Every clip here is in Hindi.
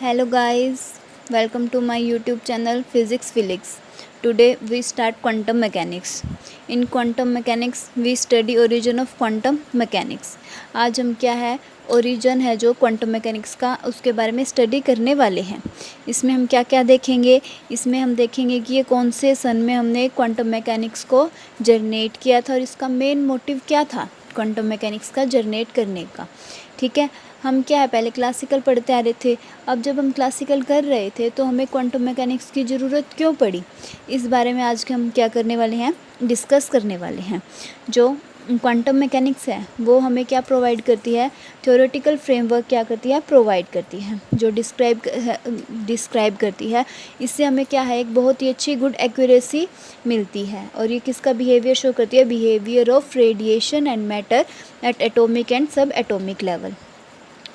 Hello guys, welcome to my YouTube channel Physics Felix. Today we start quantum mechanics. In quantum mechanics we study origin of quantum mechanics. आज हम क्या है ओरिजिन है जो क्वांटम मैकेनिक्स का उसके बारे में स्टडी करने वाले हैं। इसमें हम क्या क्या देखेंगे, इसमें हम देखेंगे कि ये कौन से सन में हमने क्वांटम मैकेनिक्स को जनरेट किया था और इसका मेन मोटिव क्या था क्वांटम मैकेनिक्स का जनरेट करने का। ठीक है, हम क्या है पहले क्लासिकल पढ़ते आ रहे थे, अब जब हम क्लासिकल कर रहे थे तो हमें क्वांटम मैकेनिक्स की ज़रूरत क्यों पड़ी, इस बारे में आज हम क्या करने वाले हैं, डिस्कस करने वाले हैं। जो क्वांटम मैकेनिक्स है वो हमें क्या प्रोवाइड करती है, थ्योरेटिकल फ्रेमवर्क क्या करती है, प्रोवाइड करती है, जो डिस्क्राइब करती है। इससे हमें क्या है एक बहुत ही अच्छी गुड एक्यूरेसी मिलती है। और ये किसका बिहेवियर शो करती है, behaviour of radiation and matter at atomic and सब एटॉमिक लेवल।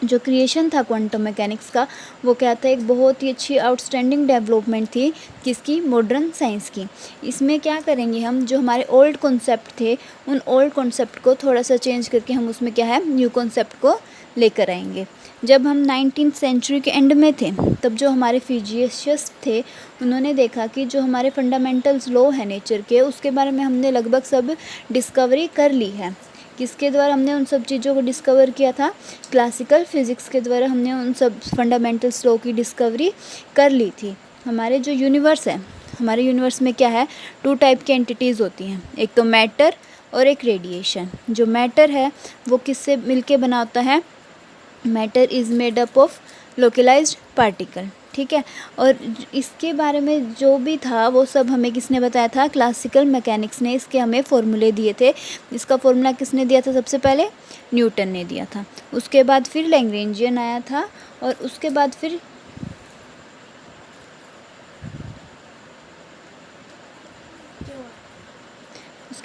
जो क्रिएशन था क्वांटम मैकेनिक्स का वो क्या था, एक बहुत ही अच्छी आउटस्टैंडिंग डेवलपमेंट थी किसकी, मॉडर्न साइंस की। इसमें क्या करेंगे हम, जो हमारे ओल्ड कॉन्सेप्ट थे उन ओल्ड कॉन्सेप्ट को थोड़ा सा चेंज करके हम उसमें क्या है न्यू कॉन्सेप्ट को लेकर आएंगे। जब हम 19th सेंचुरी के एंड में थे तब जो हमारे फिजिसिस्ट थे उन्होंने देखा कि जो हमारे फंडामेंटल्स लॉ है नेचर के उसके बारे में हमने लगभग सब डिस्कवरी कर ली है। किसके द्वारा हमने उन सब चीज़ों को डिस्कवर किया था, क्लासिकल फिज़िक्स के द्वारा हमने उन सब फंडामेंटल्स लॉ की डिस्कवरी कर ली थी। हमारे जो यूनिवर्स है, हमारे यूनिवर्स में क्या है, टू टाइप की एंटिटीज़ होती हैं, एक तो मैटर और एक रेडिएशन। जो मैटर है वो किससे मिलके बना होता है, matter is made up of localized particle. ठीक है, और इसके बारे में जो भी था वो सब हमें किसने बताया था, क्लासिकल मैकेनिक्स ने इसके हमें फॉर्मूले दिए थे। इसका फॉर्मूला किसने दिया था, सबसे पहले न्यूटन ने दिया था, उसके बाद फिर लैग्रेंजियन आया था और उसके बाद फिर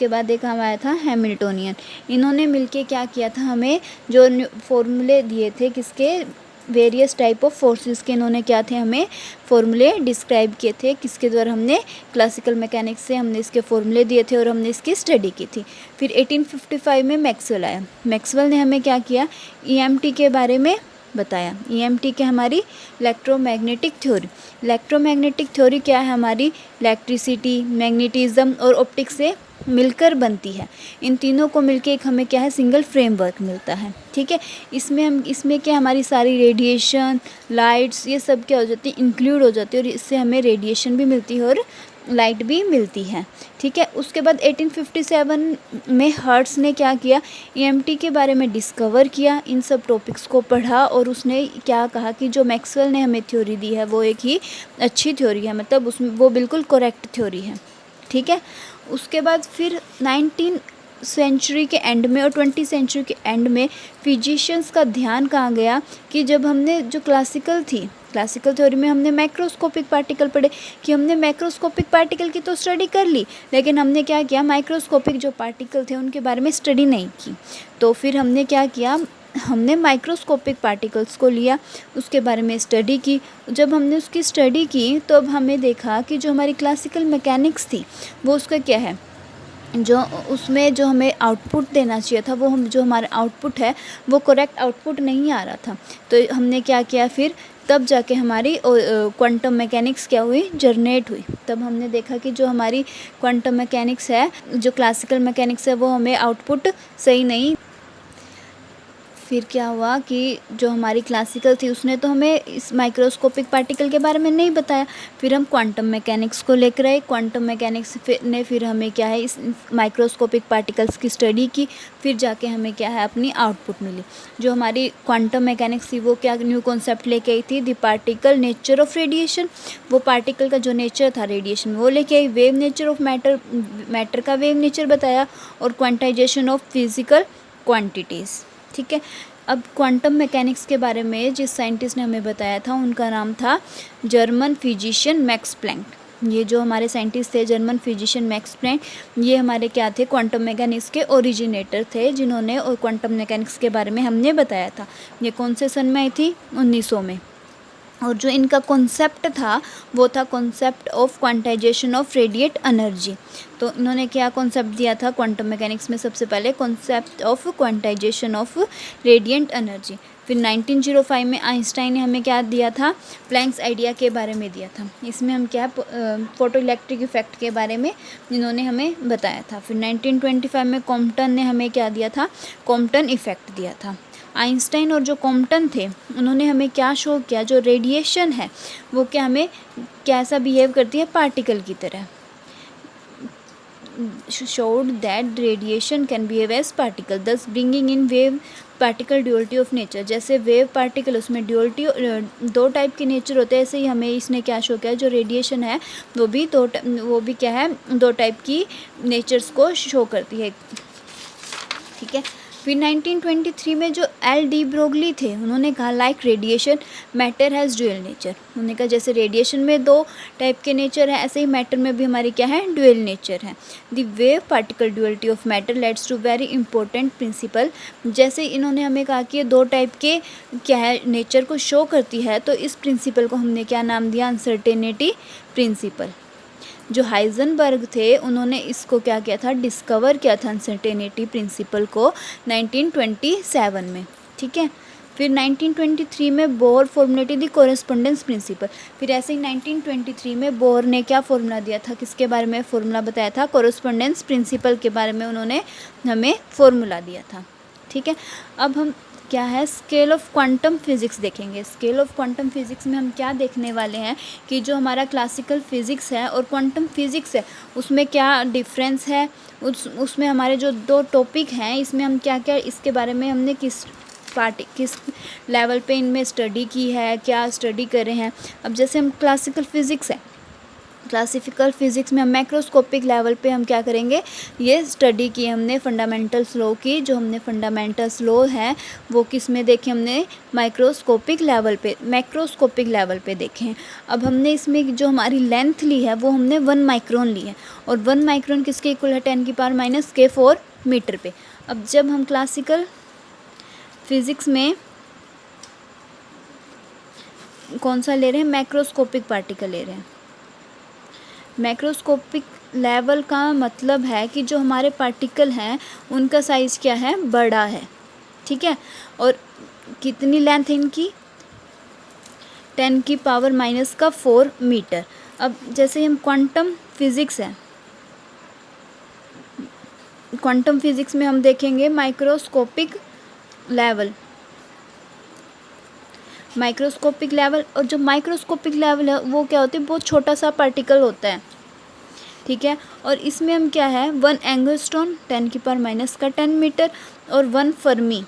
एक हम आया था हैमिल्टोनियन। इन्होंने मिलके क्या किया था, हमें जो फॉर्मूले दिए थे किसके, वेरियस टाइप ऑफ फोर्सेस के, इन्होंने क्या थे हमें फॉर्मूले डिस्क्राइब किए थे, किसके द्वारा, हमने क्लासिकल मैकेनिक्स से हमने इसके फॉर्मूले दिए थे और हमने इसकी स्टडी की थी। फिर 1855 में मैक्सवेल आया। मैक्सवेल ने हमें क्या किया, ईएमटी के बारे में बताया। ईएमटी क्या, हमारी इलेक्ट्रोमैग्नेटिक थ्योरी। इलेक्ट्रोमैग्नेटिक थ्योरी क्या है, हमारी इलेक्ट्रिसिटी, मैग्नेटिज्म और ऑप्टिक्स से मिलकर बनती है। इन तीनों को मिलके एक हमें क्या है सिंगल फ्रेमवर्क मिलता है। ठीक है, इसमें क्या हमारी सारी रेडिएशन, लाइट्स, ये सब क्या हो जाती है, इंक्लूड हो जाती है और इससे हमें रेडिएशन भी मिलती है और लाइट भी मिलती है। ठीक है, उसके बाद 1857 में हर्ट्स ने क्या किया, ईएमटी के बारे में डिस्कवर किया, इन सब टॉपिक्स को पढ़ा और उसने क्या कहा कि जो मैक्सवेल ने हमें थ्योरी दी है वो एक ही अच्छी थ्योरी है, मतलब उसमें वो बिल्कुल करेक्ट थ्योरी है। ठीक है, उसके बाद फिर 19 सेंचुरी के एंड में और 20 सेंचुरी के एंड में फिजिशियंस का ध्यान कहाँ गया कि जब हमने जो क्लासिकल थ्योरी में हमने माइक्रोस्कोपिक पार्टिकल पढ़े कि हमने माइक्रोस्कोपिक पार्टिकल की तो स्टडी कर ली, लेकिन हमने क्या किया, माइक्रोस्कोपिक जो पार्टिकल थे उनके बारे में स्टडी नहीं की। तो फिर हमने क्या किया, हमने माइक्रोस्कोपिक पार्टिकल्स को लिया, उसके बारे में स्टडी की। जब हमने उसकी स्टडी की तो अब हमें देखा कि जो हमारी क्लासिकल मैकेनिक्स थी वो उसका क्या है, जो उसमें जो हमें आउटपुट देना चाहिए था वो जो हमारा आउटपुट है वो करेक्ट आउटपुट नहीं आ रहा था। तो हमने क्या किया, फिर तब जाके हमारी क्वांटम मैकेनिक्स क्या हुई, जनरेट हुई। तब हमने देखा कि जो हमारी क्वांटम मैकेनिक्स है, जो क्लासिकल मैकेनिक्स है, वो हमें आउटपुट सही नहीं। फिर क्या हुआ कि जो हमारी क्लासिकल थी उसने तो हमें इस माइक्रोस्कोपिक पार्टिकल के बारे में नहीं बताया। फिर हम क्वांटम मैकेनिक्स को लेकर आए, क्वांटम मैकेनिक्स ने फिर हमें क्या है इस माइक्रोस्कोपिक पार्टिकल्स की स्टडी की, फिर जाके हमें क्या है अपनी आउटपुट मिली। जो हमारी क्वांटम मैकेनिक्स थी वो क्या न्यू कॉन्सेप्ट लेके आई थी, the particle nature of radiation. वो पार्टिकल का जो नेचर था रेडिएशन वो लेके आई, वेव नेचर ऑफ मैटर का वेव नेचर बताया और क्वांटाइजेशन ऑफ फिजिकल क्वांटिटीज़। ठीक है, अब क्वांटम मैकेनिक्स के बारे में जिस साइंटिस्ट ने हमें बताया था उनका नाम था जर्मन फिजिशियन मैक्स प्लैंक। ये जो हमारे साइंटिस्ट थे जर्मन फिजिशियन मैक्स प्लैंक, ये हमारे क्या थे, क्वांटम मैकेनिक्स के ओरिजिनेटर थे, जिन्होंने और क्वांटम मैकेनिक्स के बारे में हमने बताया था। ये कौन से सन में आई थी, 1900 में। और जो इनका कॉन्सेप्ट था वो था concept of quantization of radiate energy. तो इन्होंने क्या कॉन्सेप्ट दिया था क्वांटम मैकेनिक्स में, सबसे पहले concept of quantization of radiant energy. फिर 1905 में आइंस्टाइन ने हमें क्या दिया था, प्लैंक्स आइडिया के बारे में दिया था। इसमें हम क्या फोटो इलेक्ट्रिक इफेक्ट के बारे में इन्होंने हमें बताया था। फिर 1925 में कॉम्पटन ने हमें क्या दिया था, कॉम्पटन इफेक्ट दिया था। आइंस्टाइन और जो कॉम्पटन थे उन्होंने हमें क्या शो किया, जो रेडिएशन है वो क्या हमें कैसा बिहेव करती है, पार्टिकल की तरह। showed that radiation can behave as particle, thus bringing in wave particle duality of nature. जैसे वेव पार्टिकल उसमें ड्यूअलिटी दो टाइप के नेचर होते हैं, ऐसे ही हमें इसने क्या शो किया, जो रेडिएशन है वो भी क्या है, दो टाइप की नेचर्स को शो करती है। ठीक है। फिर 1923 में जो एल डी ब्रोगली थे उन्होंने कहा like radiation matter has dual nature. उन्होंने कहा जैसे रेडिएशन में दो टाइप के नेचर है, ऐसे ही मैटर में भी हमारी क्या है, ड्यूअल नेचर है। The wave particle duality of matter leads to very important principle. जैसे इन्होंने हमें कहा कि ये दो टाइप के क्या है नेचर को शो करती है, तो इस प्रिंसिपल को हमने क्या नाम दिया, अनसर्टेनिटी प्रिंसिपल। जो हाइजेनबर्ग थे उन्होंने इसको क्या किया था, डिस्कवर किया था अनसर्टेनिटी प्रिंसिपल को 1927 में। ठीक है। फिर 1923 में Bohr formulated the correspondence principle. फिर ऐसे ही 1923 में बोर ने क्या फॉर्मूला दिया था, किसके बारे में फॉर्मूला बताया था, कोरेस्पोंडेंस प्रिंसिपल के बारे में उन्होंने हमें फॉर्मूला दिया था। ठीक है। अब हम क्या है, स्केल ऑफ क्वांटम फिज़िक्स देखेंगे। स्केल ऑफ क्वांटम फिज़िक्स में हम क्या देखने वाले हैं कि जो हमारा क्लासिकल फिज़िक्स है और क्वांटम फिज़िक्स है उसमें क्या डिफरेंस है, उसमें हमारे जो दो टॉपिक हैं इसमें हम क्या क्या इसके बारे में हमने किस लेवल पे इनमें स्टडी की है, क्या स्टडी कर रहे हैं। अब जैसे हम क्लासिकल फ़िज़िक्स है, क्लासिकल फ़िज़िक्स में हम मैक्रोस्कोपिक लेवल पे हम क्या करेंगे, ये स्टडी की हमने फंडामेंटल्स लॉ की। जो हमने फंडामेंटल्स लॉ है वो किस में देखे, हमने माइक्रोस्कोपिक लेवल पे, मैक्रोस्कोपिक लेवल पे देखे हैं। अब हमने इसमें जो हमारी लेंथ ली है वो हमने 1 माइक्रोन ली है, और 1 माइक्रोन किसके इक्वल है, 10⁻⁻⁴ मीटर पे। अब जब हम क्लासिकल फिज़िक्स में कौन सा ले रहे हैं, मैक्रोस्कोपिक पार्टिकल ले रहे हैं। मैक्रोस्कोपिक लेवल का मतलब है कि जो हमारे पार्टिकल हैं उनका साइज़ क्या है, बड़ा है। ठीक है। और कितनी लेंथ है इनकी, 10⁻⁻⁴ मीटर। अब जैसे हम क्वांटम फिज़िक्स है, क्वांटम फिज़िक्स में हम देखेंगे माइक्रोस्कोपिक लेवल, माइक्रोस्कोपिक लेवल। और जो माइक्रोस्कोपिक लेवल है वो क्या होती है, बहुत छोटा सा पार्टिकल होता है। ठीक है। और इसमें हम क्या है, 1 एंगस्ट्रॉन 10⁻⁻10 मीटर और 1 फर्मी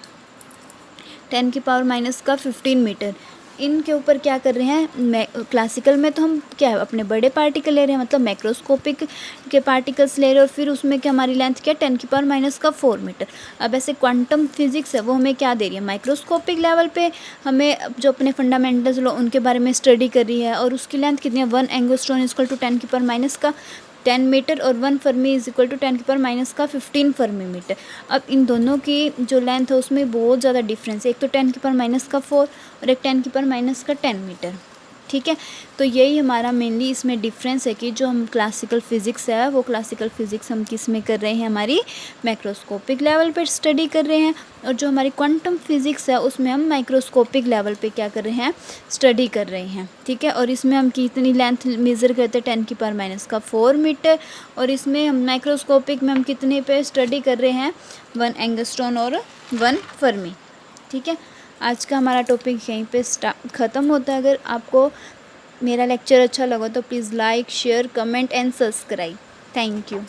10⁻⁻15 मीटर, इनके ऊपर क्या कर रहे हैं। क्लासिकल में तो हम क्या है, अपने बड़े पार्टिकल ले रहे हैं, मतलब मैक्रोस्कोपिक के पार्टिकल्स ले रहे हैं, और फिर उसमें क्या हमारी लेंथ क्या, 10⁻⁻⁴ मीटर। अब ऐसे क्वांटम फिज़िक्स है वो हमें क्या दे रही है, माइक्रोस्कोपिक लेवल पे हमें जो अपने फंडामेंटल्स लो उनके बारे में स्टडी कर रही है, और उसकी लेंथ कितनी है, 1 एंगस्ट्रॉन इक्वल टू 10⁻⁻10 मीटर और 1 fermi is equal to 10⁻⁻15 fermi metre. अब इन दोनों की जो लेंथ है उसमें बहुत ज़्यादा डिफरेंस है, एक तो 10⁻⁻4 और एक 10⁻⁻10 मीटर। ठीक है। तो यही हमारा मेनली इसमें डिफरेंस है कि जो हम क्लासिकल फ़िज़िक्स है वो क्लासिकल फ़िज़िक्स हम किस में कर रहे हैं, हमारी मैक्रोस्कोपिक लेवल पर स्टडी कर रहे हैं, और जो हमारी क्वांटम फिज़िक्स है उसमें हम माइक्रोस्कोपिक लेवल पे क्या कर रहे हैं, स्टडी कर रहे हैं। ठीक है। और इसमें हम कितनी लेंथ मेज़र करते हैं, 10⁻⁻4 मीटर, और इसमें हम माइक्रोस्कोपिक में हम कितने पे स्टडी कर रहे हैं, 1 एंगस्ट्रॉन और 1 फर्मी। ठीक है। आज का हमारा टॉपिक यहीं पे ख़त्म होता है। अगर आपको मेरा लेक्चर अच्छा लगा तो please like, share, comment and subscribe. Thank you.